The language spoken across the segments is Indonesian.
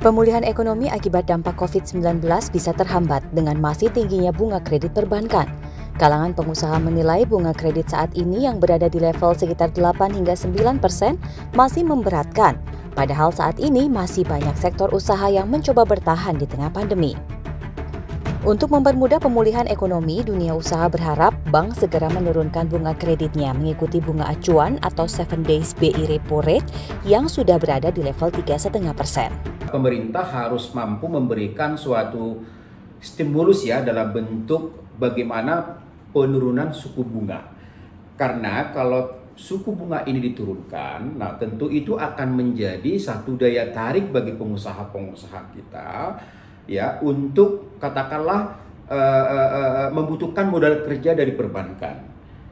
Pemulihan ekonomi akibat dampak COVID-19 bisa terhambat dengan masih tingginya bunga kredit perbankan. Kalangan pengusaha menilai bunga kredit saat ini yang berada di level sekitar 8 hingga 9% masih memberatkan. Padahal saat ini masih banyak sektor usaha yang mencoba bertahan di tengah pandemi. Untuk mempermudah pemulihan ekonomi, dunia usaha berharap bank segera menurunkan bunga kreditnya mengikuti bunga acuan atau 7 days BI repo rate yang sudah berada di level 3,5%. Pemerintah harus mampu memberikan suatu stimulus dalam bentuk bagaimana penurunan suku bunga. Karena kalau suku bunga ini diturunkan, tentu itu akan menjadi satu daya tarik bagi pengusaha-pengusaha kita untuk katakanlah membutuhkan modal kerja dari perbankan.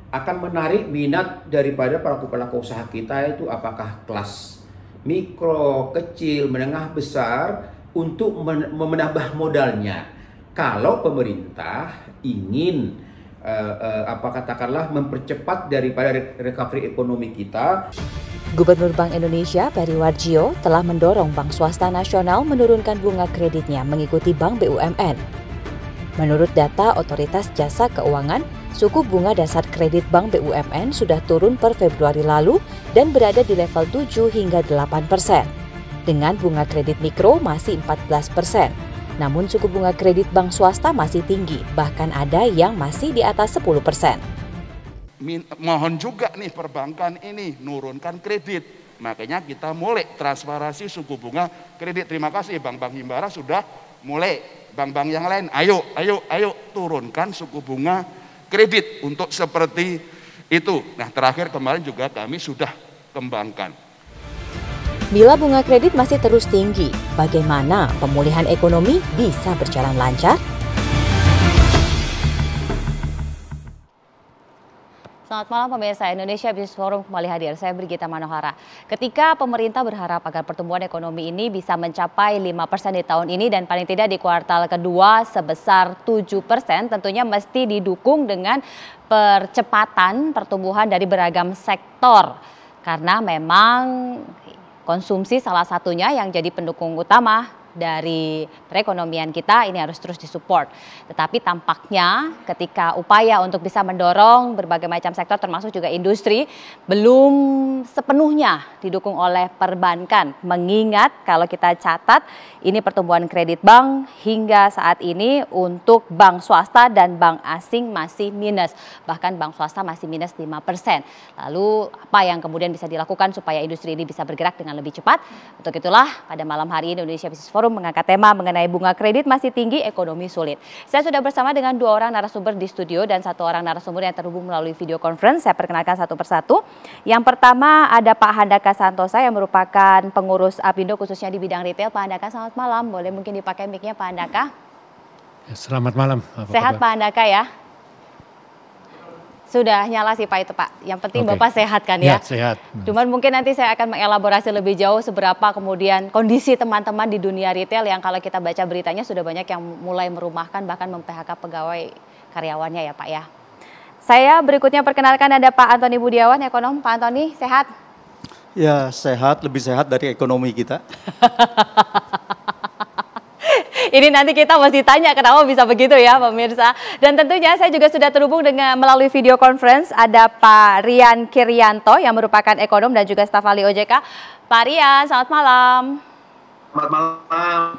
Akan menarik minat daripada pelaku-pelaku usaha kita itu apakah kelas mikro, kecil, menengah, besar untuk menambah modalnya. Kalau pemerintah ingin katakanlah mempercepat daripada recovery ekonomi kita. Gubernur Bank Indonesia Peri Warjio telah mendorong bank swasta nasional menurunkan bunga kreditnya mengikuti Bank BUMN. Menurut data Otoritas Jasa Keuangan, suku bunga dasar kredit Bank BUMN sudah turun per Februari lalu dan berada di level 7 hingga 8%. Dengan bunga kredit mikro masih 14%. Namun suku bunga kredit bank swasta masih tinggi, bahkan ada yang masih di atas 10%. Mohon juga nih perbankan ini nurunkan kredit. Makanya kita mulai transparansi suku bunga kredit. Terima kasih Bank-Bank Himbara sudah mulai. Bank-bank yang lain, ayo turunkan suku bunga kredit untuk seperti itu. Nah, terakhir kemarin juga kami sudah kembangkan. Bila bunga kredit masih terus tinggi, bagaimana pemulihan ekonomi bisa berjalan lancar? Selamat malam pemirsa, Indonesia Business Forum kembali hadir. Saya Brigita Manohara. Ketika pemerintah berharap agar pertumbuhan ekonomi ini bisa mencapai 5% di tahun ini dan paling tidak di kuartal kedua sebesar 7%, tentunya mesti didukung dengan percepatan pertumbuhan dari beragam sektor. Karena memang konsumsi salah satunya yang jadi pendukung utama dari perekonomian kita ini harus terus disupport. Tetapi tampaknya ketika upaya untuk bisa mendorong berbagai macam sektor termasuk juga industri belum sepenuhnya didukung oleh perbankan. Mengingat kalau kita catat ini pertumbuhan kredit bank hingga saat ini untuk bank swasta dan bank asing masih minus. Bahkan bank swasta masih minus 5%. Lalu apa yang kemudian bisa dilakukan supaya industri ini bisa bergerak dengan lebih cepat? Untuk itulah pada malam hari ini Indonesia Business Forum mengangkat tema mengenai bunga kredit masih tinggi, ekonomi sulit. Saya sudah bersama dengan 2 orang narasumber di studio dan 1 orang narasumber yang terhubung melalui video conference. Saya perkenalkan satu persatu. Yang pertama ada Pak Handaka Santosa yang merupakan pengurus Apindo khususnya di bidang retail. Pak Handaka, selamat malam. Boleh mungkin dipakai mic-nya Pak Handaka? Selamat malam. Sehat Pak Handaka ya? Sudah nyala sih Pak itu Pak. Yang penting Bapak sehat kan ya? Sehat. Cuman mungkin nanti saya akan mengelaborasi lebih jauh seberapa kemudian kondisi teman-teman di dunia retail yang kalau kita baca beritanya sudah banyak yang mulai merumahkan bahkan mem-PHK pegawai karyawannya ya Pak ya. Saya berikutnya perkenalkan ada Pak Antoni Budiawan, ekonom. Pak Antoni, sehat? Ya sehat, lebih sehat dari ekonomi kita. Ini nanti kita mesti tanya kenapa bisa begitu ya pemirsa. Dan tentunya saya juga sudah terhubung dengan melalui video conference ada Pak Rian Kiryanto yang merupakan ekonom dan juga staf ahli OJK. Pak Rian, selamat malam. Selamat malam.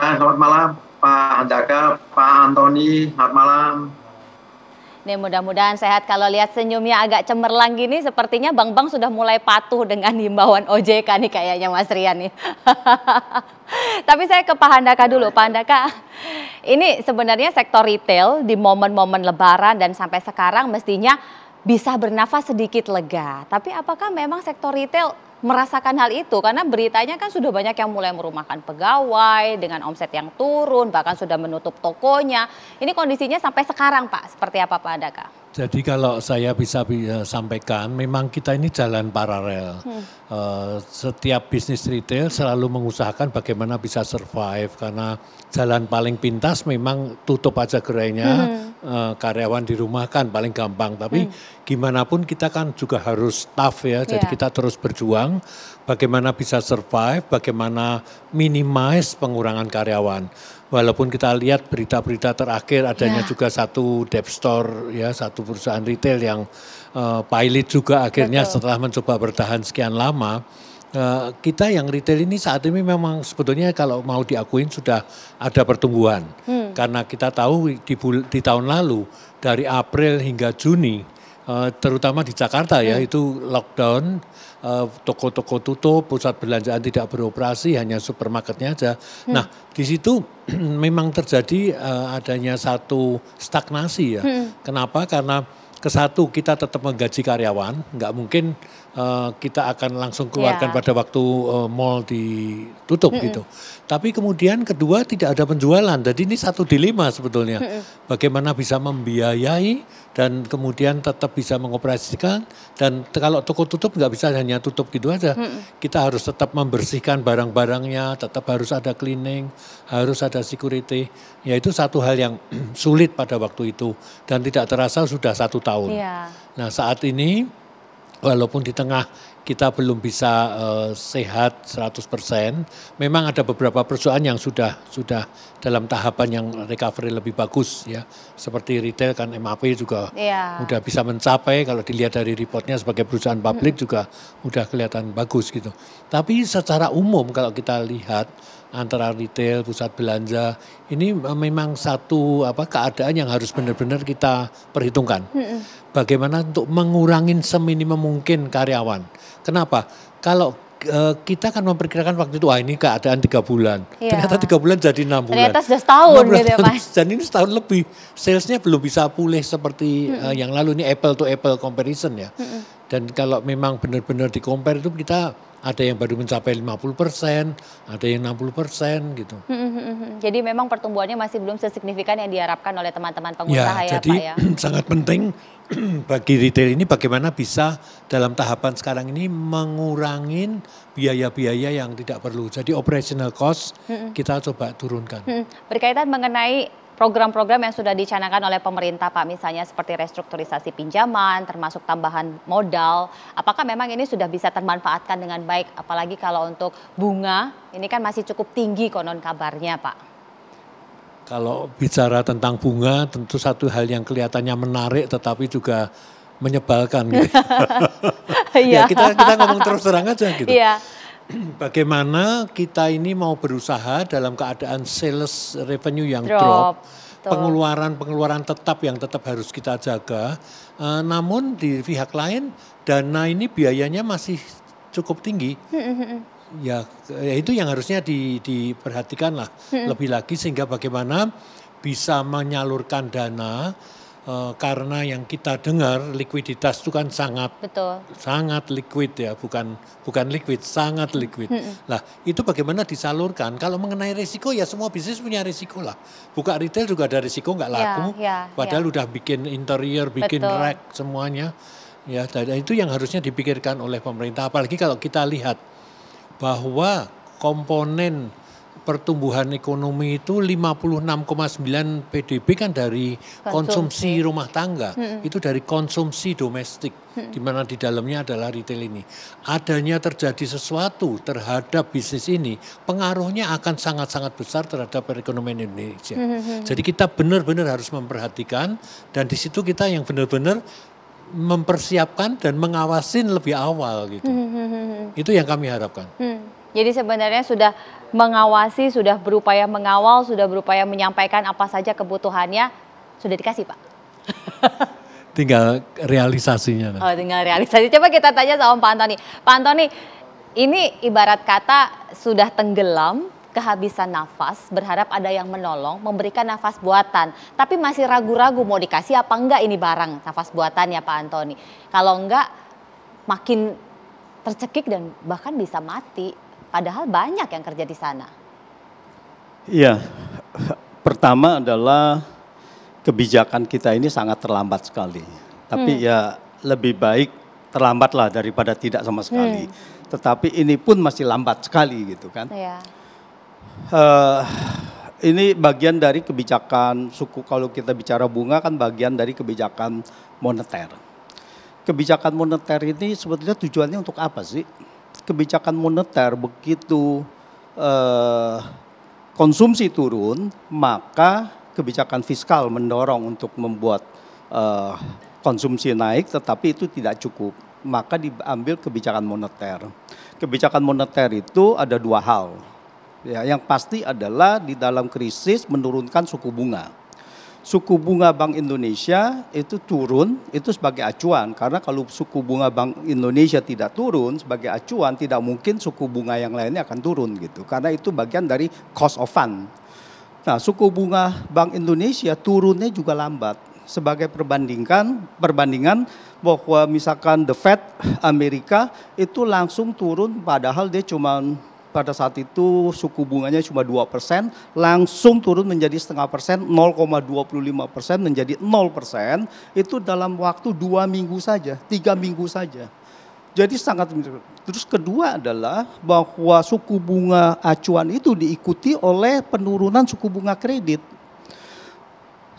Selamat malam Pak Handaka, Pak Antoni, selamat malam. Nih mudah-mudahan sehat. Kalau lihat senyumnya agak cemerlang gini sepertinya bank-bank sudah mulai patuh dengan himbauan OJK nih kayaknya Mas Rian nih. Tapi saya ke Pak Handaka dulu. Pak Handaka, ini sebenarnya sektor retail di momen-momen lebaran dan sampai sekarang mestinya bisa bernafas sedikit lega. Tapi apakah memang sektor retail merasakan hal itu? Karena beritanya kan sudah banyak yang mulai merumahkan pegawai dengan omset yang turun, bahkan sudah menutup tokonya. Ini kondisinya sampai sekarang Pak, seperti apa Pak Handaka? Jadi kalau saya bisa sampaikan, memang kita ini jalan paralel. Setiap bisnis retail selalu mengusahakan bagaimana bisa survive, karena jalan paling pintas memang tutup aja gerainya, karyawan dirumahkan paling gampang. Tapi gimana pun kita kan juga harus tough ya, jadi kita terus berjuang bagaimana bisa survive, bagaimana minimize pengurangan karyawan. Walaupun kita lihat berita-berita terakhir adanya juga satu debt store ya, satu perusahaan retail yang pilot juga akhirnya setelah mencoba bertahan sekian lama. Kita yang retail ini saat ini memang sebetulnya kalau mau diakuin sudah ada pertumbuhan. Karena kita tahu di tahun lalu dari April hingga Juni terutama di Jakarta ya itu lockdown, toko-toko tutup, pusat perbelanjaan tidak beroperasi, hanya supermarketnya aja. Nah di situ memang terjadi adanya satu stagnasi ya. Kenapa? Karena kesatu kita tetap menggaji karyawan, nggak mungkin kita akan langsung keluarkan pada waktu mall ditutup gitu. Tapi kemudian kedua tidak ada penjualan, jadi ini satu dilema sebetulnya. Bagaimana bisa membiayai dan kemudian tetap bisa mengoperasikan, dan kalau toko tutup nggak bisa hanya tutup gitu aja. Kita harus tetap membersihkan barang-barangnya, tetap harus ada cleaning, harus ada security. Ya itu satu hal yang sulit pada waktu itu dan tidak terasa sudah 1 tahun. Nah saat ini walaupun di tengah kita belum bisa sehat 100%, memang ada beberapa perusahaan yang sudah dalam tahapan yang recovery lebih bagus ya. Seperti retail kan MAP juga udah bisa mencapai, kalau dilihat dari reportnya sebagai perusahaan publik juga udah kelihatan bagus gitu. Tapi secara umum kalau kita lihat antara retail, pusat belanja, ini memang satu keadaan yang harus benar-benar kita perhitungkan. Bagaimana untuk mengurangi seminimum mungkin karyawan. Kenapa? Kalau kita kan memperkirakan waktu itu, ini keadaan 3 bulan. Ternyata 3 bulan jadi 6 bulan. Ternyata sudah setahun gitu ya Pak. Dan ini setahun lebih. Salesnya belum bisa pulih seperti yang lalu, ini apple to apple comparison ya. Dan kalau memang benar-benar di compare itu kita ada yang baru mencapai 50%, ada yang 60% gitu. Jadi memang pertumbuhannya masih belum sesignifikan yang diharapkan oleh teman-teman pengusaha ya jadi, Pak ya. sangat penting bagi retail ini bagaimana bisa dalam tahapan sekarang ini mengurangin biaya-biaya yang tidak perlu. Jadi operational cost kita coba turunkan. Berkaitan mengenai program-program yang sudah dicanangkan oleh pemerintah Pak, misalnya seperti restrukturisasi pinjaman, termasuk tambahan modal, apakah memang ini sudah bisa termanfaatkan dengan baik? Apalagi kalau untuk bunga, ini kan masih cukup tinggi konon kabarnya Pak. Kalau bicara tentang bunga, tentu satu hal yang kelihatannya menarik tetapi juga menyebalkan gitu. Ya kita ngomong terus terang aja gitu. Bagaimana kita ini mau berusaha dalam keadaan sales revenue yang drop, pengeluaran tetap yang tetap harus kita jaga, namun di pihak lain dana ini biayanya masih cukup tinggi. Ya itu yang harusnya diperhatikan lah lebih lagi, sehingga bagaimana bisa menyalurkan dana. Karena yang kita dengar likuiditas itu kan sangat liquid ya, bukan liquid, sangat liquid. Lah itu bagaimana disalurkan? Kalau mengenai risiko ya semua bisnis punya risiko lah. Buka retail juga ada risiko nggak laku, padahal udah bikin interior, bikin rack semuanya. Ya, itu yang harusnya dipikirkan oleh pemerintah. Apalagi kalau kita lihat bahwa komponen pertumbuhan ekonomi itu 56,9 PDB kan dari konsumsi rumah tangga, itu dari konsumsi domestik, di mana di dalamnya adalah retail ini. Adanya terjadi sesuatu terhadap bisnis ini, pengaruhnya akan sangat-sangat besar terhadap perekonomian Indonesia. Jadi kita benar-benar harus memperhatikan, dan di situ kita yang benar-benar mempersiapkan dan mengawasin lebih awal gitu. Itu yang kami harapkan. Jadi sebenarnya sudah mengawasi, sudah berupaya mengawal, sudah berupaya menyampaikan apa saja kebutuhannya, sudah dikasih Pak? Tinggal realisasinya. Oh, tinggal realisasi. Coba kita tanya sama Pak Antoni. Pak Antoni, ini ibarat kata sudah tenggelam, kehabisan nafas, berharap ada yang menolong, memberikan nafas buatan. Tapi masih ragu-ragu mau dikasih apa enggak ini barang nafas buatannya Pak Antoni. Kalau enggak makin tercekik dan bahkan bisa mati. Padahal banyak yang kerja di sana. Iya, pertama adalah kebijakan kita ini sangat terlambat sekali. Tapi ya lebih baik terlambat lah daripada tidak sama sekali. Tetapi ini pun masih lambat sekali gitu kan. Iya. Ini bagian dari kebijakan suku, kalau kita bicara bunga kan bagian dari kebijakan moneter. Kebijakan moneter ini sebetulnya tujuannya untuk apa sih? Kebijakan moneter begitu konsumsi turun, maka kebijakan fiskal mendorong untuk membuat konsumsi naik, tetapi itu tidak cukup. Maka diambil kebijakan moneter. Kebijakan moneter itu ada dua hal. Ya, yang pasti adalah di dalam krisis menurunkan suku bunga. Suku bunga Bank Indonesia itu turun, itu sebagai acuan. Karena kalau suku bunga Bank Indonesia tidak turun sebagai acuan, tidak mungkin suku bunga yang lainnya akan turun gitu. Karena itu bagian dari cost of fund. Nah, suku bunga Bank Indonesia turunnya juga lambat. Sebagai perbandingan bahwa misalkan The Fed Amerika itu langsung turun, padahal dia cuma pada saat itu suku bunganya cuma 2%, langsung turun menjadi 0,5%, 0,25% menjadi 0%, itu dalam waktu 2 minggu saja, 3 minggu saja. Jadi sangat. Terus kedua adalah bahwa suku bunga acuan itu diikuti oleh penurunan suku bunga kredit.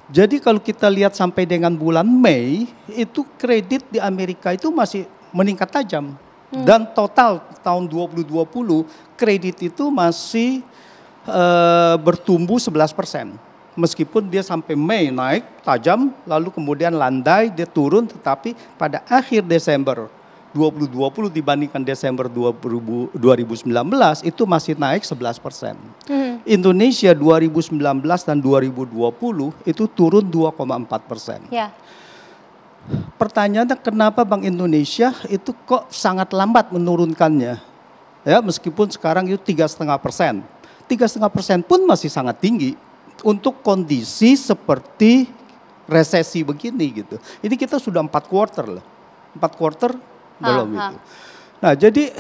Jadi kalau kita lihat sampai dengan bulan Mei, itu kredit di Amerika itu masih meningkat tajam. Dan total tahun 2020 kredit itu masih bertumbuh 11%. Meskipun dia sampai Mei naik tajam, lalu kemudian landai, dia turun, tetapi pada akhir Desember 2020 dibandingkan Desember 2019 itu masih naik 11%. Indonesia 2019 dan 2020 itu turun 2,4%. Ya. Pertanyaannya kenapa Bank Indonesia itu kok sangat lambat menurunkannya? Ya, meskipun sekarang itu 3,5%. 3,5% pun masih sangat tinggi untuk kondisi seperti resesi begini gitu. Ini kita sudah 4 quarter lah. 4 quarter belum itu. Nah, jadi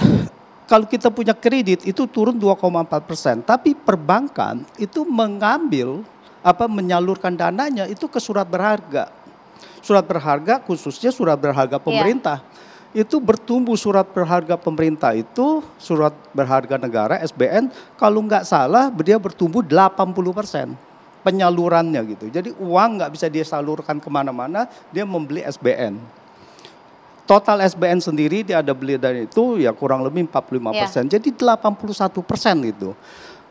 kalau kita punya kredit itu turun 2,4%, tapi perbankan itu menyalurkan dananya itu ke surat berharga. Surat berharga khususnya surat berharga pemerintah. Itu bertumbuh surat berharga pemerintah itu, surat berharga negara SBN, kalau nggak salah dia bertumbuh 80% penyalurannya gitu. Jadi uang nggak bisa dia salurkan kemana-mana, dia membeli SBN. Total SBN sendiri dia ada beli dari itu ya kurang lebih 45%. Jadi 81% itu.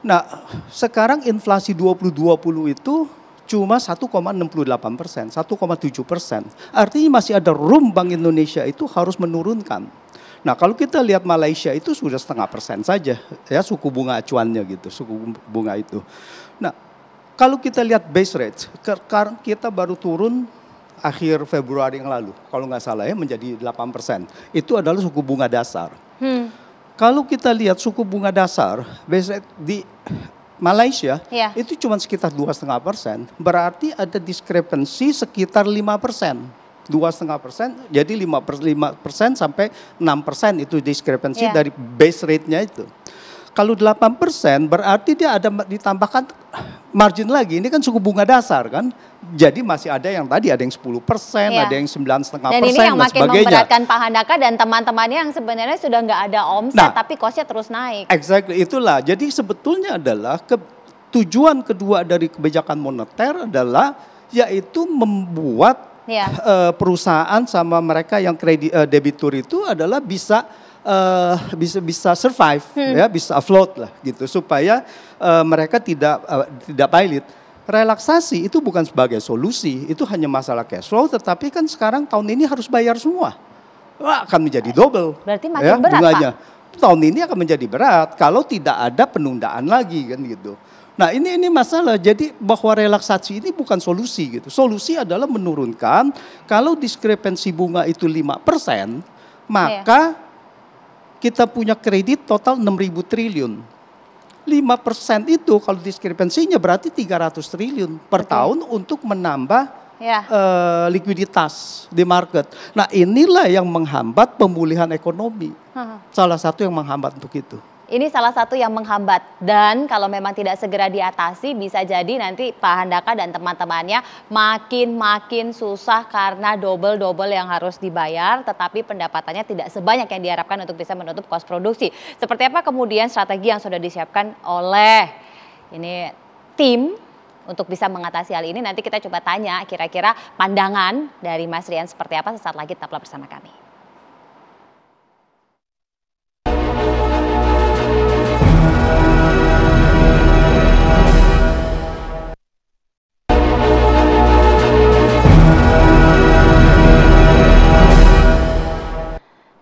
Nah, sekarang inflasi 2020 itu cuma 1,68%, 1,7%. Artinya masih ada room Bank Indonesia itu harus menurunkan. Nah, kalau kita lihat Malaysia itu sudah 0,5% saja ya suku bunga acuannya gitu, suku bunga itu. Nah, kalau kita lihat base rate, sekarang kita baru turun akhir Februari yang lalu, kalau nggak salah ya menjadi 8%. Itu adalah suku bunga dasar. Kalau kita lihat suku bunga dasar base rate di Malaysia itu cuma sekitar 2,5%, berarti ada diskrepensi sekitar 5%. 2,5%, jadi 5% sampai 6% itu diskrepensi dari base rate-nya itu. Kalau 8% berarti dia ada ditambahkan margin lagi. Ini kan suku bunga dasar kan. Jadi masih ada yang tadi ada yang 10%, ada yang 9,5% dan ini yang makin memberatkan Pak Handaka dan teman-temannya yang sebenarnya sudah nggak ada omset tapi cost-nya terus naik. Exactly, itulah. Jadi sebetulnya adalah tujuan kedua dari kebijakan moneter adalah yaitu membuat perusahaan sama mereka yang kredit debitur itu adalah bisa survive, ya, bisa afloat lah gitu supaya mereka tidak pailit. Relaksasi itu bukan sebagai solusi, itu hanya masalah cash flow, tetapi kan sekarang tahun ini harus bayar semua. Wah, akan menjadi double. Berarti makin berat, bunganya. Pak. Tahun ini akan menjadi berat kalau tidak ada penundaan lagi kan gitu. Nah, ini masalah. Jadi bahwa relaksasi ini bukan solusi gitu. Solusi adalah menurunkan kalau diskrepensi bunga itu 5%, maka kita punya kredit total 6.000 triliun. 5% itu kalau diskrepensinya berarti 300 triliun per tahun untuk menambah likuiditas di market. Nah, inilah yang menghambat pemulihan ekonomi. Salah satu yang menghambat untuk itu. ini salah satu yang menghambat dan kalau memang tidak segera diatasi bisa jadi nanti Pak Handaka dan teman-temannya makin susah karena double yang harus dibayar tetapi pendapatannya tidak sebanyak yang diharapkan untuk bisa menutup kos produksi. Seperti apa kemudian strategi yang sudah disiapkan oleh ini tim untuk bisa mengatasi hal ini? Nanti kita coba tanya kira-kira pandangan dari Mas Rian seperti apa. Sesaat lagi tetaplah bersama kami.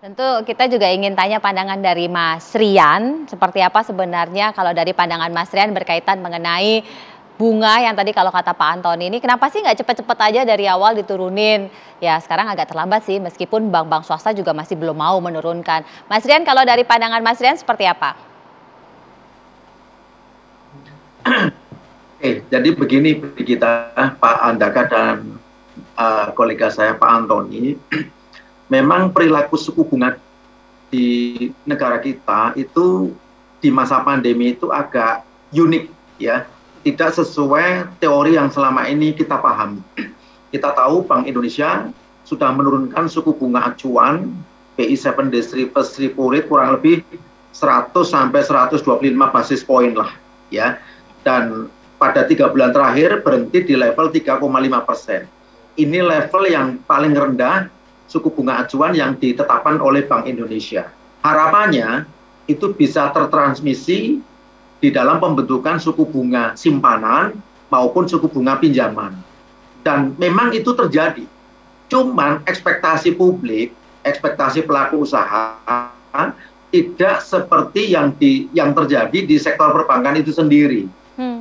Tentu kita juga ingin tanya pandangan dari Mas Rian, seperti apa sebenarnya kalau dari pandangan Mas Rian berkaitan mengenai bunga yang tadi kalau kata Pak Antoni ini, kenapa sih nggak cepet-cepet aja dari awal diturunin? Ya sekarang agak terlambat sih, meskipun bank-bank swasta juga masih belum mau menurunkan. Mas Rian, kalau dari pandangan Mas Rian seperti apa? Oke, jadi begini kita Pak Handaka dan kolega saya Pak Antoni. Memang perilaku suku bunga di negara kita itu di masa pandemi itu agak unik ya, tidak sesuai teori yang selama ini kita pahami. Kita tahu Bank Indonesia sudah menurunkan suku bunga acuan BI 7 days reverse repo rate kurang lebih 100 sampai 125 basis point lah ya, dan pada 3 bulan terakhir berhenti di level 3,5%. Ini level yang paling rendah suku bunga acuan yang ditetapkan oleh Bank Indonesia. Harapannya itu bisa tertransmisi di dalam pembentukan suku bunga simpanan maupun suku bunga pinjaman. Dan memang itu terjadi. Cuman ekspektasi publik, ekspektasi pelaku usaha tidak seperti yang terjadi di sektor perbankan itu sendiri.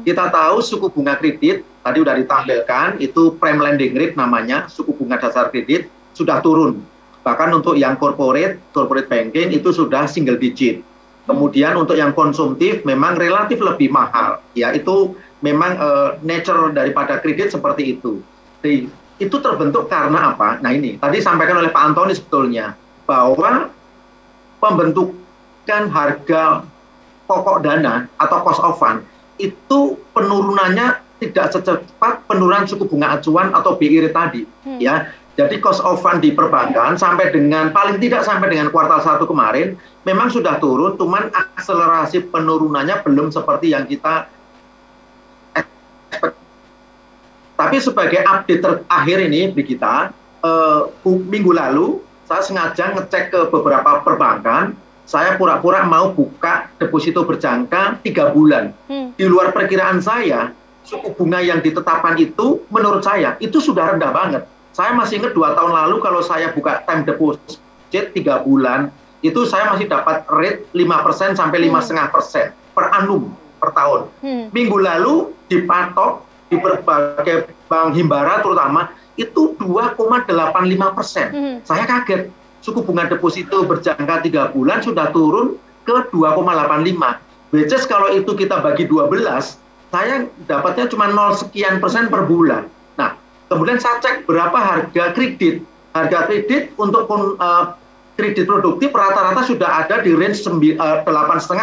Kita tahu suku bunga kredit, tadi sudah ditampilkan, itu prime lending rate namanya, suku bunga dasar kredit, sudah turun. Bahkan untuk yang corporate banking itu sudah single digit. Kemudian untuk yang konsumtif memang relatif lebih mahal. Ya, itu memang nature daripada kredit seperti itu. Jadi, itu terbentuk karena apa? Nah ini, tadi sampaikan oleh Pak Antoni sebetulnya, bahwa pembentukan harga pokok dana atau cost of fund, itu penurunannya tidak secepat penurunan suku bunga acuan atau BI rate tadi. Ya. Jadi cost of fund di perbankan sampai dengan paling tidak sampai dengan kuartal 1 kemarin memang sudah turun, cuman akselerasi penurunannya belum seperti yang kita expect. Tapi sebagai update terakhir ini di kita, minggu lalu saya sengaja ngecek ke beberapa perbankan, saya pura-pura mau buka deposito berjangka 3 bulan. Di luar perkiraan saya, suku bunga yang ditetapkan itu menurut saya itu sudah rendah banget. Saya masih ingat 2 tahun lalu kalau saya buka time deposit 3 bulan, itu saya masih dapat rate 5% sampai 5,5% per annum per tahun. Minggu lalu dipatok di berbagai bank himbara terutama itu 2,85%. Saya kaget, suku bunga deposito berjangka 3 bulan sudah turun ke 2,85. Which is kalau itu kita bagi 12, saya dapatnya cuma 0 sekian persen per bulan. Nah, kemudian saya cek berapa harga kredit. Harga kredit untuk kredit produktif rata-rata sudah ada di range 8,5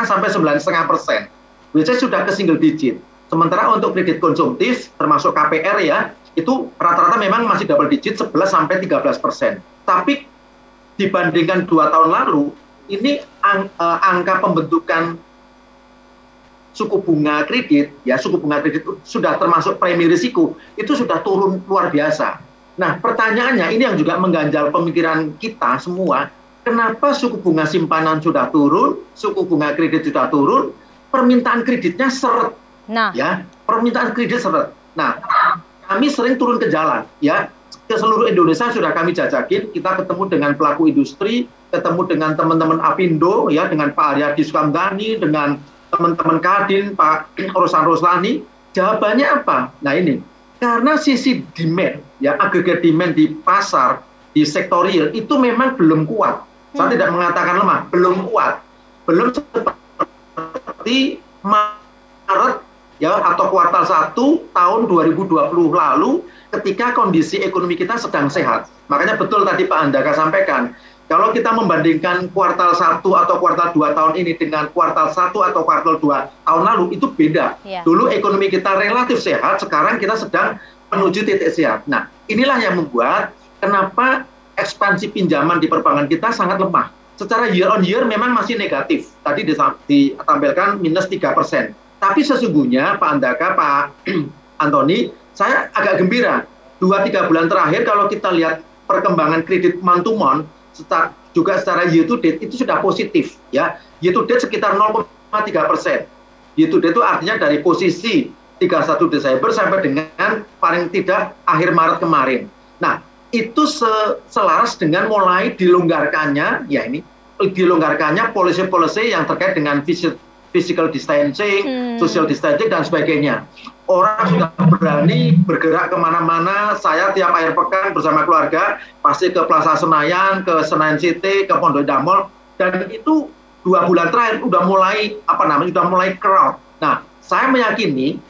sampai 9,5%. Which is sudah ke single digit. Sementara untuk kredit konsumtif, termasuk KPR ya, itu rata-rata memang masih double digit 11 sampai 13%. Tapi dibandingkan 2 tahun lalu, ini angka pembentukan suku bunga kredit, ya suku bunga kredit sudah termasuk premi risiko, itu sudah turun luar biasa. Nah, pertanyaannya ini yang juga mengganjal pemikiran kita semua, kenapa suku bunga simpanan sudah turun, suku bunga kredit sudah turun, permintaan kreditnya seret. Nah, ya, permintaan kredit seret. Nah, kami sering turun ke jalan, ya, ke seluruh Indonesia sudah kami jajakin, kita ketemu dengan pelaku industri, ketemu dengan teman-teman Apindo, ya, dengan Pak Aryadi Sukamdhani, dengan teman-teman Kadin, Pak Rosan Roslani, jawabannya apa? Nah ini, karena sisi demand, ya agregat demand di pasar, di sektor real, itu memang belum kuat. Saya tidak mengatakan lemah, belum kuat. Belum seperti Maret, ya atau kuartal 1 tahun 2020 lalu, ketika kondisi ekonomi kita sedang sehat. Makanya betul tadi Pak Andaka sampaikan, kalau kita membandingkan kuartal 1 atau kuartal 2 tahun ini dengan kuartal 1 atau kuartal 2 tahun lalu, itu beda. Dulu ekonomi kita relatif sehat, sekarang kita sedang menuju titik sehat. Nah, inilah yang membuat kenapa ekspansi pinjaman di perbankan kita sangat lemah. Secara year on year memang masih negatif. Tadi ditampilkan minus 3%. Tapi sesungguhnya Pak Andaka, Pak Antoni, saya agak gembira. 2-3 bulan terakhir kalau kita lihat perkembangan kredit month to month, juga secara year to date itu sudah positif. Ya, year to date sekitar 0,3%. Year to date itu artinya dari posisi 31 Desember sampai dengan paling tidak akhir Maret kemarin. Nah, itu selaras dengan mulai dilonggarkannya, ya ini, dilonggarkannya policy-policy yang terkait dengan physical distancing, social distancing, dan sebagainya. Orang sudah berani bergerak kemana-mana. Saya tiap akhir pekan bersama keluarga pasti ke Plaza Senayan, ke Senayan City, ke Pondok Indah Mall, dan itu 2 bulan terakhir udah mulai crowd. Nah, saya meyakini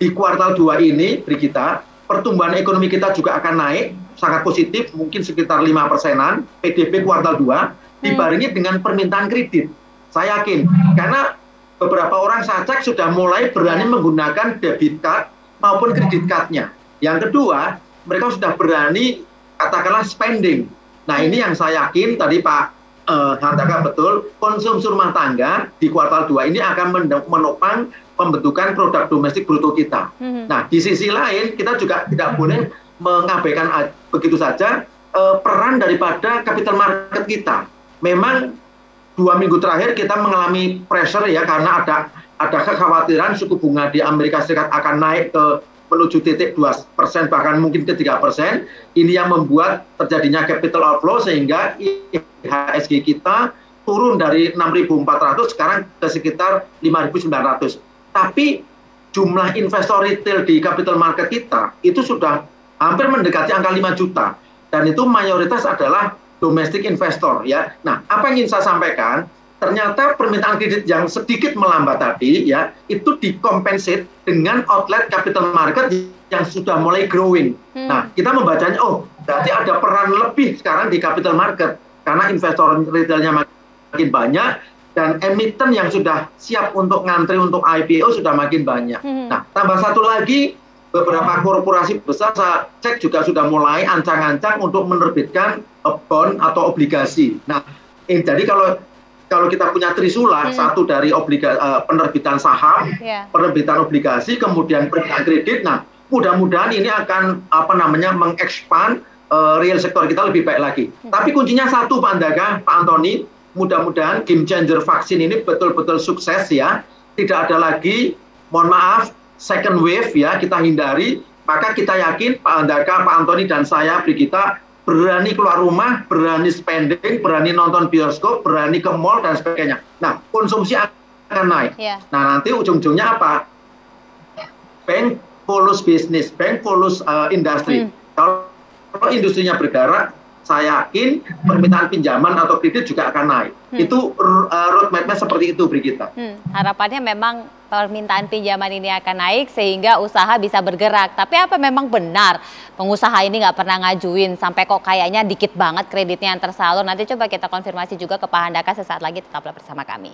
di kuartal 2 ini, Brigita, pertumbuhan ekonomi kita juga akan naik, sangat positif, mungkin sekitar 5%-an, PDB kuartal 2, dibarengi dengan permintaan kredit. Saya yakin, karena beberapa orang saya cek sudah mulai berani menggunakan debit card maupun kredit card-nya. Yang kedua, mereka sudah berani, katakanlah spending. Nah, ini yang saya yakin, tadi Pak Handaka betul, konsumsi rumah tangga di kuartal 2 ini akan menopang pembentukan produk domestik bruto kita. Nah, di sisi lain, kita juga tidak boleh mengabaikan begitu saja peran daripada capital market kita. Memang 2 minggu terakhir kita mengalami pressure ya, karena ada kekhawatiran suku bunga di Amerika Serikat akan naik ke menuju titik 2%, bahkan mungkin ke 3%. Ini yang membuat terjadinya capital outflow sehingga IHSG kita turun dari 6.400 sekarang ke sekitar 5.900. Tapi jumlah investor retail di capital market kita itu sudah hampir mendekati angka 5 juta. Dan itu mayoritas adalah domestic investor ya. Nah, apa yang ingin saya sampaikan, ternyata permintaan kredit yang sedikit melambat tadi ya, itu dikompensate dengan outlet capital market yang sudah mulai growing. Nah, kita membacanya, oh, berarti ada peran lebih sekarang di capital market karena investor retailnya makin banyak dan emiten yang sudah siap untuk ngantri untuk IPO sudah makin banyak. Nah, tambah satu lagi, beberapa korporasi besar saya cek juga sudah mulai ancang-ancang untuk menerbitkan bond atau obligasi. Nah, jadi kalau kita punya trisula, satu dari penerbitan saham, penerbitan obligasi, kemudian permintaan kredit. Nah, mudah-mudahan ini akan mengekspand real sektor kita lebih baik lagi. Tapi kuncinya satu, Pak Andaka, Pak Antoni, mudah-mudahan game changer vaksin ini betul-betul sukses ya. Tidak ada lagi, mohon maaf, second wave ya, kita hindari. Maka kita yakin Pak Andaka, Pak Antoni, dan saya, Brigita, berani keluar rumah, berani spending, berani nonton bioskop, berani ke mall, dan sebagainya. Nah, konsumsi akan naik. Nah, nanti ujung-ujungnya apa? Bank follows business, bank follows industri. Kalau industrinya bergerak, saya yakin permintaan pinjaman atau kredit juga akan naik. Itu roadmap-nya seperti itu, Brigita. Harapannya memang permintaan pinjaman ini akan naik sehingga usaha bisa bergerak. Tapi apa memang benar pengusaha ini nggak pernah ngajuin sampai kok kayaknya dikit banget kreditnya yang tersalur? Nanti coba kita konfirmasi juga ke Pak Handaka sesaat lagi, tetaplah bersama kami.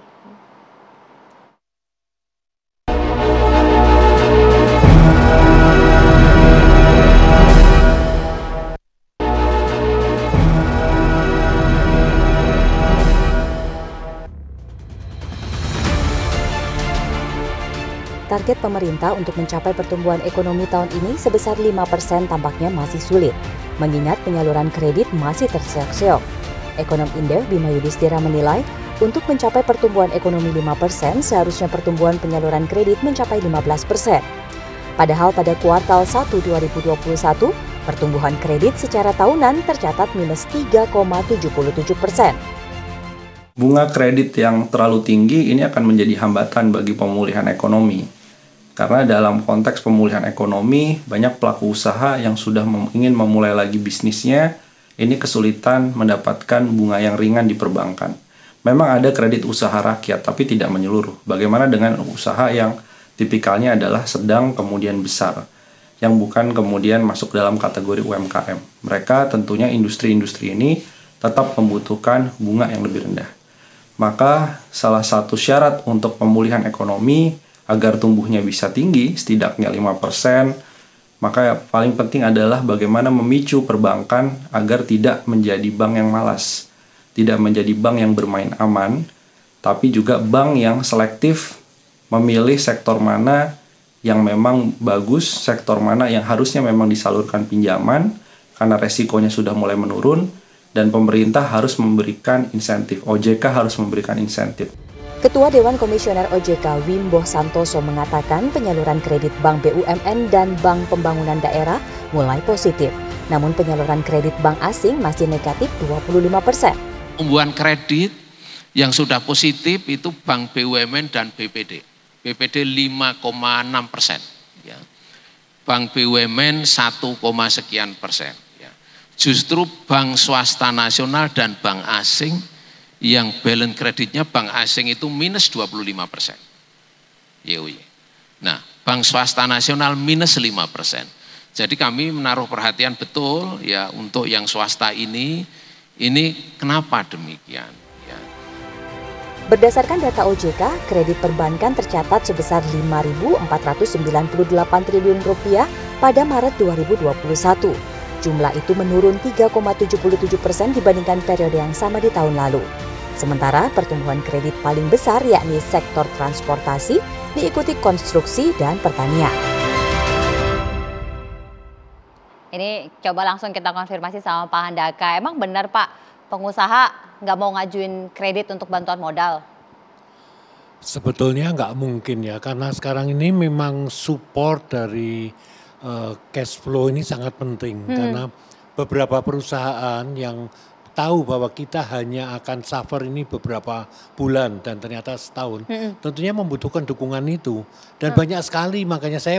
Target pemerintah untuk mencapai pertumbuhan ekonomi tahun ini sebesar 5% tampaknya masih sulit, mengingat penyaluran kredit masih terseok-seok. Ekonom Indef Bima Yudhistira menilai, untuk mencapai pertumbuhan ekonomi 5%, seharusnya pertumbuhan penyaluran kredit mencapai 15%. Padahal pada kuartal 1 2021, pertumbuhan kredit secara tahunan tercatat minus 3,77%. Bunga kredit yang terlalu tinggi ini akan menjadi hambatan bagi pemulihan ekonomi. Karena dalam konteks pemulihan ekonomi, banyak pelaku usaha yang sudah ingin memulai lagi bisnisnya, ini kesulitan mendapatkan bunga yang ringan di perbankan. Memang ada kredit usaha rakyat, tapi tidak menyeluruh. Bagaimana dengan usaha yang tipikalnya adalah sedang kemudian besar? yang bukan kemudian masuk dalam kategori UMKM. Mereka tentunya industri-industri ini tetap membutuhkan bunga yang lebih rendah. Maka salah satu syarat untuk pemulihan ekonomi agar tumbuhnya bisa tinggi, setidaknya 5%, maka yang paling penting adalah bagaimana memicu perbankan agar tidak menjadi bank yang malas, tidak menjadi bank yang bermain aman, tapi juga bank yang selektif memilih sektor mana yang memang bagus, sektor mana yang harusnya memang disalurkan pinjaman karena resikonya sudah mulai menurun, dan pemerintah harus memberikan insentif, OJK harus memberikan insentif. Ketua Dewan Komisioner OJK Wimbo Santoso mengatakan penyaluran kredit Bank BUMN dan Bank Pembangunan Daerah mulai positif. Namun penyaluran kredit bank asing masih negatif 25%. Pertumbuhan kredit yang sudah positif itu Bank BUMN dan BPD. BPD 5,6%. Ya. Bank BUMN 1, sekian persen. Ya. Justru bank swasta nasional dan bank asing yang balance kreditnya bank asing itu minus 25%. YOY. Nah, bank swasta nasional minus 5%. Jadi kami menaruh perhatian betul ya untuk yang swasta ini kenapa demikian? Ya. Berdasarkan data OJK, kredit perbankan tercatat sebesar Rp5.498 triliun pada Maret 2021. Jumlah itu menurun 3,77% dibandingkan periode yang sama di tahun lalu. Sementara pertumbuhan kredit paling besar yakni sektor transportasi, diikuti konstruksi dan pertanian. Ini coba langsung kita konfirmasi sama Pak Handaka. Emang benar Pak, pengusaha nggak mau ngajuin kredit untuk bantuan modal? Sebetulnya nggak mungkin ya, karena sekarang ini memang support dari cash flow ini sangat penting. Karena beberapa perusahaan yang tahu bahwa kita hanya akan suffer ini beberapa bulan dan ternyata setahun, tentunya membutuhkan dukungan itu. Dan banyak sekali, makanya saya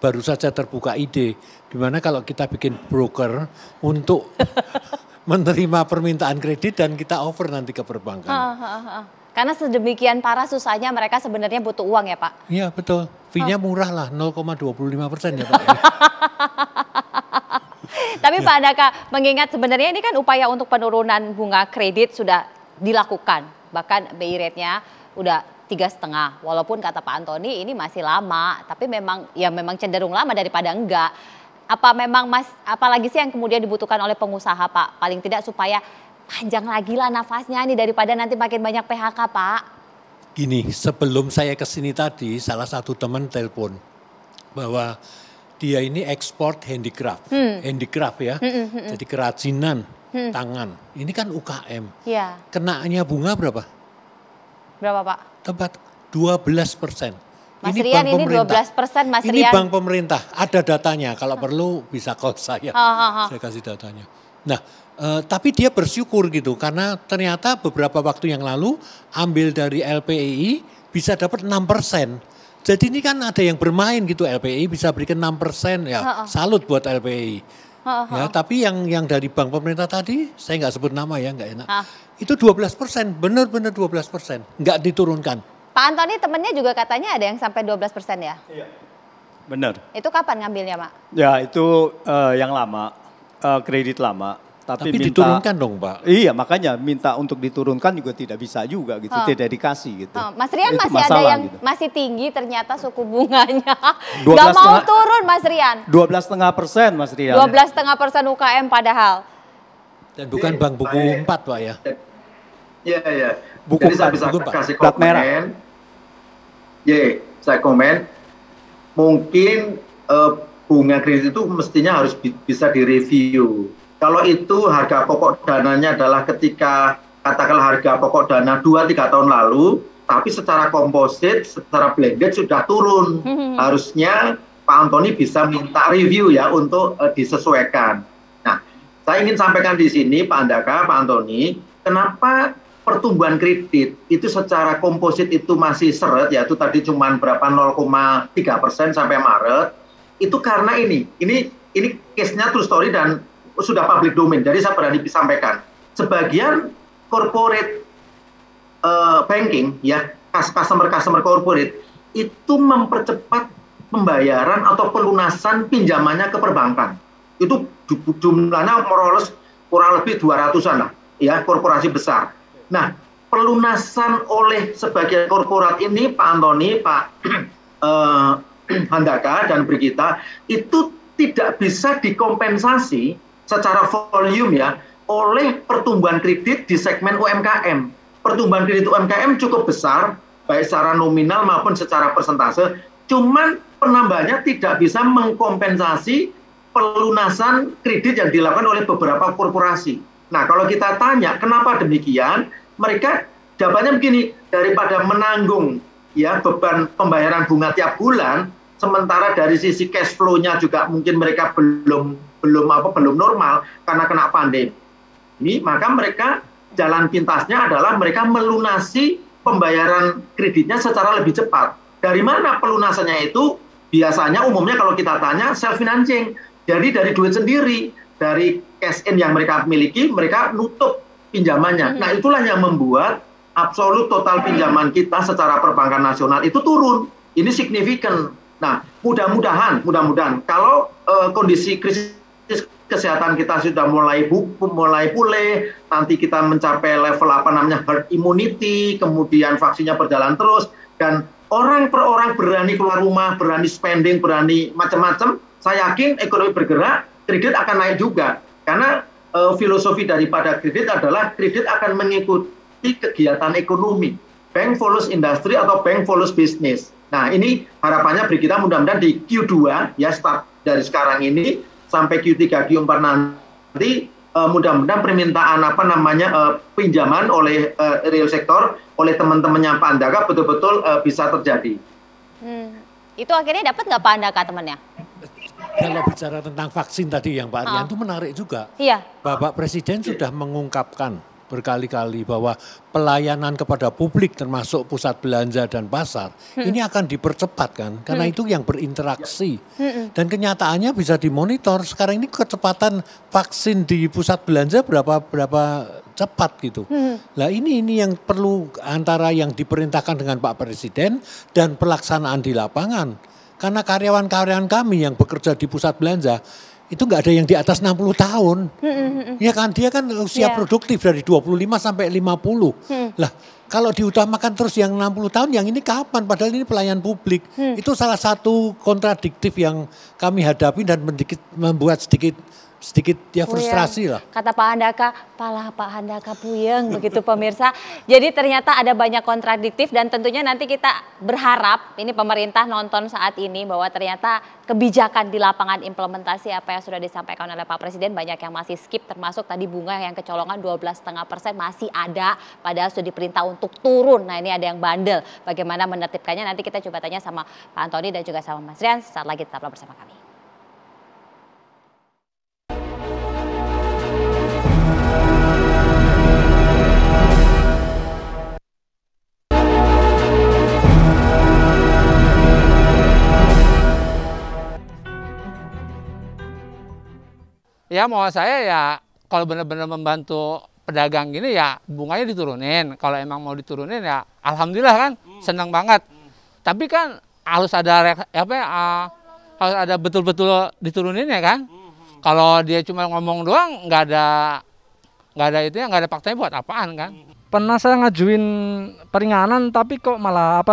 baru saja terbuka ide, dimana kalau kita bikin broker untuk menerima permintaan kredit dan kita offer nanti ke perbankan. Karena sedemikian parah susahnya mereka sebenarnya butuh uang ya Pak? Iya betul, fee-nya murah lah, 0,25% ya Pak. Tapi Pak Handaka, mengingat sebenarnya ini kan upaya untuk penurunan bunga kredit sudah dilakukan. Bahkan BI rate-nya udah 3,5. Walaupun kata Pak Antoni ini masih lama, tapi memang cenderung lama daripada enggak. Apa memang apalagi sih yang kemudian dibutuhkan oleh pengusaha Pak? Paling tidak supaya panjang lagi lah nafasnya nih daripada nanti makin banyak PHK Pak. Gini, sebelum saya kesini tadi, salah satu teman telepon bahwa dia ini ekspor handicraft, handicraft ya, jadi kerajinan tangan. Ini kan UKM. Iya. Kenanya bunga berapa? Berapa Pak? Tepat 12%. Mas Rian ini 12% Mas Rian. Ini bank pemerintah, ada datanya. Kalau perlu bisa call saya, saya kasih datanya. Nah, tapi dia bersyukur gitu karena ternyata beberapa waktu yang lalu ambil dari LPI bisa dapat 6%. Jadi ini kan ada yang bermain gitu, LPI bisa berikan 6%, ya salut buat LPI. Ya, tapi yang dari bank pemerintah tadi, saya nggak sebut nama ya, nggak enak. Itu 12%, benar-benar 12%, nggak diturunkan. Pak Antoni temennya juga katanya ada yang sampai 12% ya? Iya, benar. Itu kapan ngambilnya Pak? Ya itu yang lama, kredit lama. Tapi minta, diturunkan dong Pak. Iya makanya minta untuk diturunkan juga tidak bisa juga gitu, tidak dikasih gitu. Mas Rian itu masih ada yang gitu. masih tinggi ternyata suku bunganya. Gak mau turun Mas Rian. 12,5% Mas Rian. 12,5% UKM padahal. Dan bukan bank buku 4 Pak ya. Iya. Buku Jadi saya bisa kasih komen. Saya komen. Mungkin bunga kredit itu mestinya harus bisa direview. Kalau itu harga pokok dananya adalah ketika katakanlah harga pokok dana 2-3 tahun lalu, tapi secara komposit, secara blended sudah turun. Harusnya Pak Antoni bisa minta review ya untuk disesuaikan. Nah, saya ingin sampaikan di sini Pak Handaka, Pak Antoni, kenapa pertumbuhan kredit itu secara komposit itu masih seret, yaitu tadi cuma berapa 0,3% sampai Maret, itu karena ini case-nya true story dan sudah public domain, jadi saya berani sampaikan. Sebagian corporate banking, ya customer corporate itu mempercepat pembayaran atau pelunasan pinjamannya ke perbankan. Itu jumlahnya kurang lebih 200-an lah, ya, korporasi besar. Nah, pelunasan oleh sebagian korporat ini, Pak Antoni, Pak Handaka dan Brigita, itu tidak bisa dikompensasi secara volume ya oleh pertumbuhan kredit di segmen UMKM. Pertumbuhan kredit UMKM cukup besar, baik secara nominal maupun secara persentase, cuman penambahannya tidak bisa mengkompensasi pelunasan kredit yang dilakukan oleh beberapa korporasi. Nah, kalau kita tanya kenapa demikian, mereka jawabannya begini, daripada menanggung ya beban pembayaran bunga tiap bulan, sementara dari sisi cash flow-nya juga mungkin mereka belum normal karena kena pandemi, maka mereka jalan pintasnya adalah mereka melunasi pembayaran kreditnya secara lebih cepat. Dari mana pelunasannya itu? Biasanya umumnya kalau kita tanya self financing. Jadi dari duit sendiri, dari cash in yang mereka miliki, mereka nutup pinjamannya. Nah, itulah yang membuat absolut total pinjaman kita secara perbankan nasional itu turun. Ini signifikan. Nah, mudah-mudahan kalau kondisi krisis kesehatan kita sudah mulai pulih, nanti kita mencapai level herd immunity, kemudian vaksinnya berjalan terus, dan orang per orang berani keluar rumah, berani spending, berani macam-macam, saya yakin ekonomi bergerak, kredit akan naik juga. Karena filosofi daripada kredit adalah kredit akan mengikuti kegiatan ekonomi. Bank follows industri atau bank follows business. Nah, ini harapannya kita mudah-mudahan di Q2 ya, start dari sekarang ini sampai Q3, Q4 nanti mudah-mudahan permintaan pinjaman oleh real sektor oleh teman-temannya Pak Handaka betul-betul bisa terjadi. Itu akhirnya dapat nggak Pak Handaka temannya? Kalau bicara tentang vaksin tadi yang Pak Rian itu menarik juga. Iya. Bapak Presiden sudah mengungkapkan berkali-kali bahwa pelayanan kepada publik termasuk pusat belanja dan pasar ini akan dipercepat kan, karena itu yang berinteraksi dan kenyataannya bisa dimonitor. Sekarang ini kecepatan vaksin di pusat belanja berapa cepat gitu. Nah ini yang perlu antara yang diperintahkan dengan Pak Presiden dan pelaksanaan di lapangan, karena karyawan-karyawan kami yang bekerja di pusat belanja itu nggak ada yang di atas 60 tahun. Ya kan, dia kan usia produktif dari 25 sampai 50. Lah, kalau diutamakan terus yang 60 tahun, yang ini kapan? Padahal ini pelayan publik. Itu salah satu kontradiktif yang kami hadapi dan membuat sedikit ya frustrasi lah. Kata Pak Handaka, pala Pak Handaka puyeng begitu pemirsa. Jadi ternyata ada banyak kontradiktif dan tentunya nanti kita berharap ini pemerintah nonton saat ini bahwa ternyata kebijakan di lapangan implementasi apa yang sudah disampaikan oleh Pak Presiden banyak yang masih skip, termasuk tadi bunga yang kecolongan 12,5% masih ada padahal sudah diperintah untuk turun. Nah ini ada yang bandel. Bagaimana menertibkannya nanti kita coba tanya sama Pak Antoni dan juga sama Mas Rian. Saat lagi tetaplah bersama kami. Ya mau saya ya kalau benar-benar membantu pedagang gini ya bunganya diturunin. Kalau emang mau diturunin ya alhamdulillah kan, senang banget. Tapi kan harus ada harus ada betul-betul diturunin ya kan. Kalau dia cuma ngomong doang nggak ada itu ya, nggak ada faktanya buat apaan kan. Pernah saya ngajuin peringanan tapi kok malah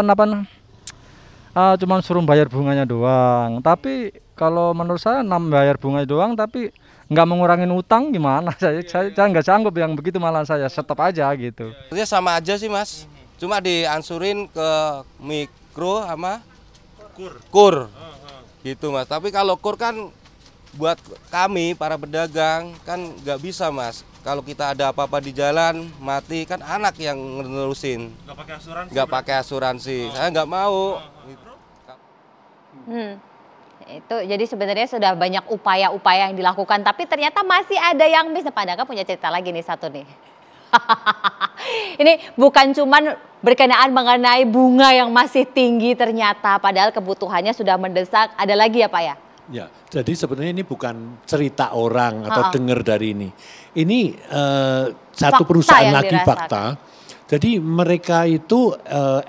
cuma suruh bayar bunganya doang. Tapi kalau menurut saya bayar bunga doang tapi nggak mengurangin utang gimana? Saya nggak sanggup yang begitu, malah saya stop aja gitu. Ya sama aja sih Mas, cuma diansurin ke mikro sama kur gitu Mas. Tapi kalau kur kan buat kami para pedagang kan nggak bisa Mas. Kalau kita ada apa-apa di jalan mati kan anak yang nerusin. Nggak pakai asuransi. Saya nggak mau. Itu jadi sebenarnya sudah banyak upaya-upaya yang dilakukan, tapi ternyata masih ada yang miss. Pak Handaka punya cerita lagi nih satu nih. Ini bukan cuman berkenaan mengenai bunga yang masih tinggi ternyata, padahal kebutuhannya sudah mendesak. Ada lagi ya Pak ya? Ya, jadi sebenarnya ini bukan cerita orang atau dengar dari ini. Ini satu Fakta perusahaan yang lagi dirasakan. fakta. Jadi mereka itu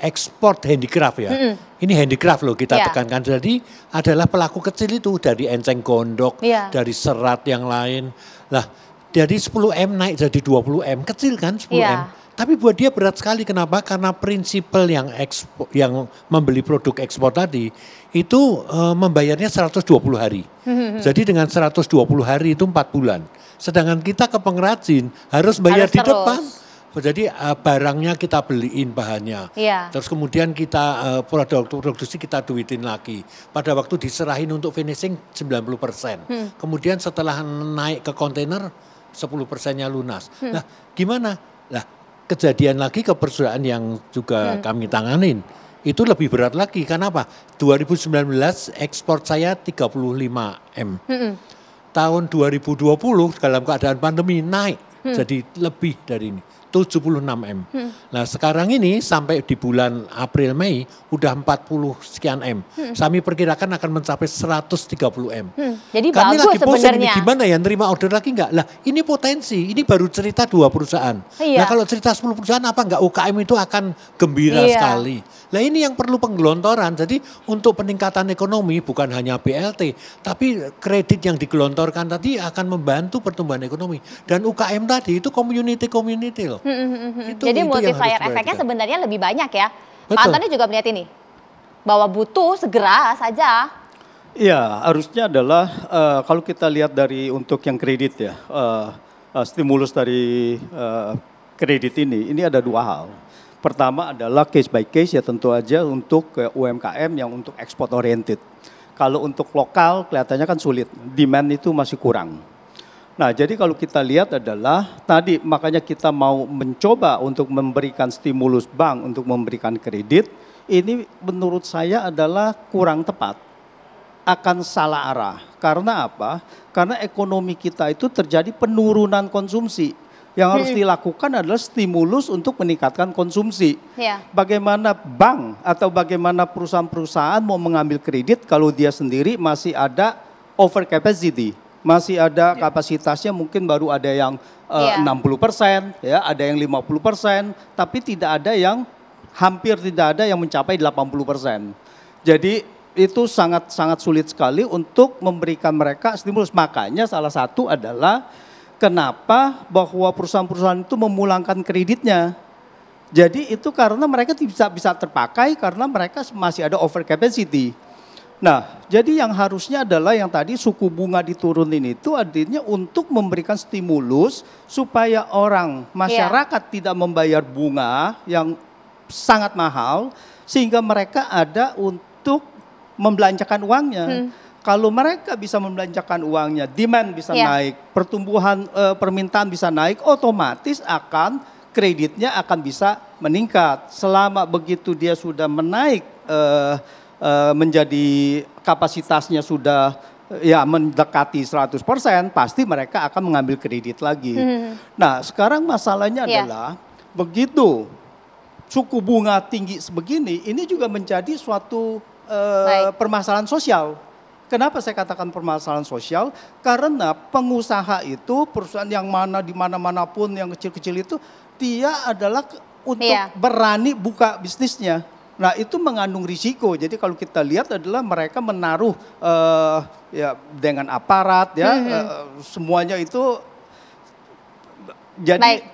ekspor handicraft ya. Ini handicraft loh kita tekankan. Jadi adalah pelaku kecil itu dari enceng gondok, dari serat yang lain. Lah dari 10M naik jadi 20M, kecil kan 10M. Tapi buat dia berat sekali. Kenapa? Karena prinsipal yang membeli produk ekspor tadi itu membayarnya 120 hari. Jadi dengan 120 hari itu 4 bulan. Sedangkan kita ke pengrajin harus bayar di depan. Jadi barangnya kita beliin bahannya, terus kemudian kita produksi kita duitin lagi. Pada waktu diserahin untuk finishing 90%. Kemudian setelah naik ke kontainer 10%-nya lunas. Nah gimana? Nah kejadian lagi ke perusahaan yang juga kami tanganin. Itu lebih berat lagi, karena apa? 2019 ekspor saya 35M. Tahun 2020 dalam keadaan pandemi naik jadi lebih dari ini. 76M. Nah sekarang ini sampai di bulan April Mei udah 40 sekian M. Kami perkirakan akan mencapai 130M. Jadi kami bagus lagi pusing sebenarnya. Ini gimana ya nerima order lagi enggak? Lah ini potensi, ini baru cerita 2 perusahaan. Nah kalau cerita 10 perusahaan apa enggak UKM itu akan gembira sekali. Nah ini yang perlu penggelontoran. Jadi untuk peningkatan ekonomi bukan hanya BLT, tapi kredit yang digelontorkan tadi akan membantu pertumbuhan ekonomi. Dan UKM tadi itu community loh. Jadi multiplier efeknya sebenarnya lebih banyak ya. Pak Antoni juga melihat ini, bahwa butuh segera saja. Iya, harusnya adalah kalau kita lihat dari untuk yang kredit ya, stimulus dari kredit ini ada 2 hal. Pertama adalah case by case ya tentu aja untuk UMKM yang untuk ekspor oriented. Kalau untuk lokal kelihatannya kan sulit, demand itu masih kurang. Nah, jadi kalau kita lihat adalah tadi makanya kita mau mencoba untuk memberikan stimulus bank untuk memberikan kredit, ini menurut saya adalah kurang tepat. Akan salah arah. Karena apa? Karena ekonomi kita itu terjadi penurunan konsumsi. Yang harus dilakukan adalah stimulus untuk meningkatkan konsumsi. Bagaimana bank atau bagaimana perusahaan-perusahaan mau mengambil kredit kalau dia sendiri masih ada over capacity. Masih ada kapasitasnya mungkin baru ada yang 60%, ya, ada yang 50%, tapi tidak ada yang hampir tidak ada yang mencapai 80%. Jadi itu sangat sulit sekali untuk memberikan mereka stimulus. Makanya salah satu adalah kenapa bahwa perusahaan-perusahaan itu memulangkan kreditnya. Jadi itu karena mereka tidak bisa terpakai karena mereka masih ada over capacity. Nah, jadi yang harusnya adalah yang tadi suku bunga diturunin itu artinya untuk memberikan stimulus supaya orang masyarakat tidak membayar bunga yang sangat mahal sehingga mereka ada untuk membelanjakan uangnya. Kalau mereka bisa membelanjakan uangnya, demand bisa naik, pertumbuhan permintaan bisa naik, otomatis akan kreditnya akan bisa meningkat. Selama begitu dia sudah menaik menjadi kapasitasnya sudah ya mendekati 100%, pasti mereka akan mengambil kredit lagi. Nah, sekarang masalahnya adalah begitu suku bunga tinggi sebegini, ini juga menjadi suatu permasalahan sosial. Kenapa saya katakan permasalahan sosial? Karena pengusaha itu, perusahaan yang mana di mana-manapun yang kecil-kecil itu, dia adalah untuk berani buka bisnisnya. Nah itu mengandung risiko. Jadi kalau kita lihat adalah mereka menaruh ya dengan aparat ya semuanya itu jadi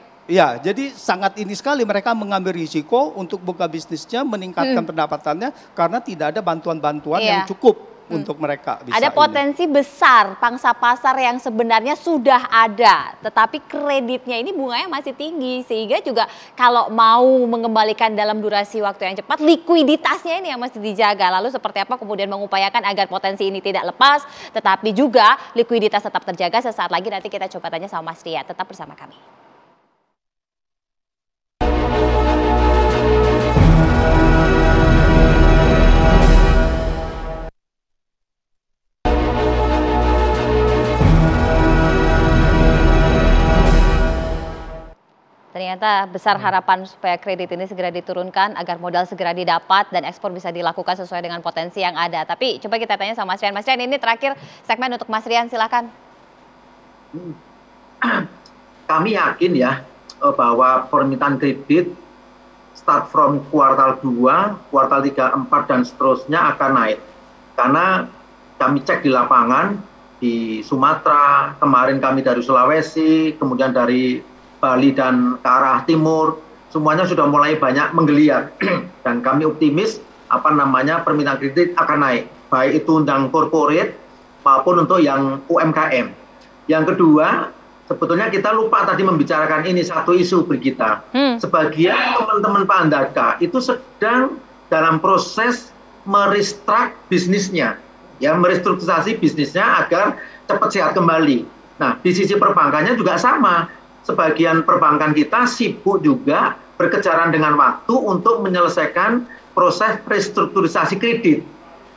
jadi sangat ini sekali mereka mengambil risiko untuk buka bisnisnya, meningkatkan pendapatannya karena tidak ada bantuan-bantuan yang cukup untuk mereka bisa. Ada potensi besar pangsa pasar yang sebenarnya sudah ada, tetapi kreditnya ini bunganya masih tinggi, sehingga juga kalau mau mengembalikan dalam durasi waktu yang cepat, likuiditasnya ini yang mesti dijaga. Lalu seperti apa kemudian mengupayakan agar potensi ini tidak lepas, tetapi juga likuiditas tetap terjaga. Sesaat lagi nanti kita coba tanya sama Mas Ria, tetap bersama kami. Ternyata besar harapan supaya kredit ini segera diturunkan agar modal segera didapat dan ekspor bisa dilakukan sesuai dengan potensi yang ada. Tapi coba kita tanya sama Mas Rian. Mas Rian, ini terakhir segmen untuk Mas Rian, silakan. Kami yakin ya bahwa permintaan kredit start from kuartal 2, kuartal 3, 4 dan seterusnya akan naik. Karena kami cek di lapangan di Sumatera, kemarin kami dari Sulawesi, kemudian dari Bali dan ke arah timur, semuanya sudah mulai banyak menggeliat dan kami optimis permintaan kredit akan naik, baik itu untuk corporate maupun untuk yang UMKM. Yang kedua, sebetulnya kita lupa tadi membicarakan ini satu isu Brigita. Sebagian teman-teman Pak Andaka itu sedang dalam proses merestruct bisnisnya, ya merestrukturisasi bisnisnya agar cepat sehat kembali. Nah, di sisi perbankannya juga sama. Sebagian perbankan kita sibuk juga berkejaran dengan waktu untuk menyelesaikan proses restrukturisasi kredit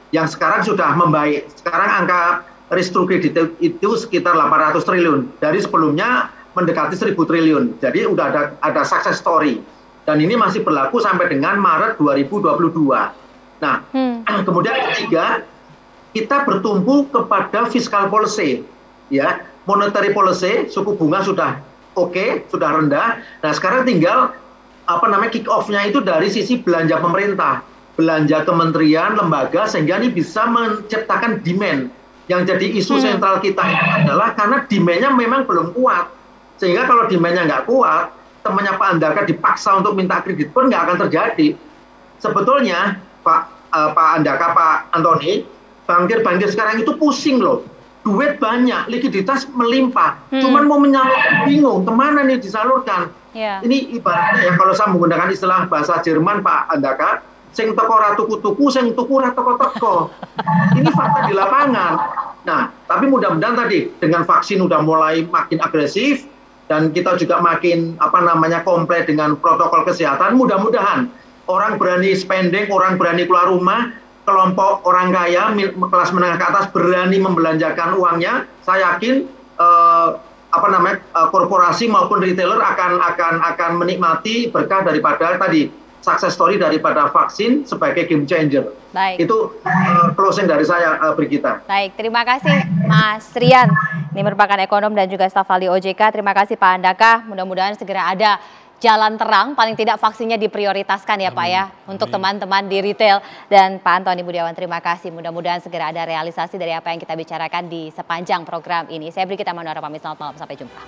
yang sekarang sudah membaik. Sekarang angka restrukturisasi kredit itu sekitar 800 triliun. Dari sebelumnya mendekati 1.000 triliun. Jadi udah ada success story. Dan ini masih berlaku sampai dengan Maret 2022. Nah, kemudian ketiga, kita bertumpu kepada fiscal policy. Ya, monetary policy, suku bunga sudah oke, sudah rendah. Nah, sekarang tinggal kick off-nya itu dari sisi belanja pemerintah, belanja kementerian, lembaga, sehingga ini bisa menciptakan demand. Yang jadi isu sentral kita adalah karena demand-nya memang belum kuat. Sehingga kalau demand-nya nggak kuat, temannya Pak Andaka dipaksa untuk minta kredit pun nggak akan terjadi. Sebetulnya, Pak Andaka, Pak Antoni, bankir-bankir sekarang itu pusing loh. Duit banyak, likuiditas melimpah. Cuman mau menyalurkan bingung, kemana nih disalurkan. Ini ibaratnya ya, kalau saya menggunakan istilah bahasa Jerman Pak Andaka, sing toko ratu tuku, sing tuku toko. Ini fakta di lapangan. Nah, tapi mudah-mudahan tadi dengan vaksin udah mulai makin agresif dan kita juga makin komplain dengan protokol kesehatan. Mudah-mudahan orang berani spending, orang berani keluar rumah, kelompok orang kaya, kelas menengah ke atas berani membelanjakan uangnya. Saya yakin korporasi maupun retailer akan menikmati berkah daripada tadi success story daripada vaksin sebagai game changer. Baik. Itu closing dari saya, Brigita. Baik, terima kasih Mas Rian. Ini merupakan ekonom dan juga staf ahli OJK. Terima kasih Pak Andaka. Mudah-mudahan segera ada jalan terang, paling tidak vaksinnya diprioritaskan ya Pak ya, untuk teman-teman di retail. Dan Pak Antoni Budiawan, terima kasih. Mudah-mudahan segera ada realisasi dari apa yang kita bicarakan di sepanjang program ini. Saya Brigita Manuara pamit, selamat malam, sampai jumpa.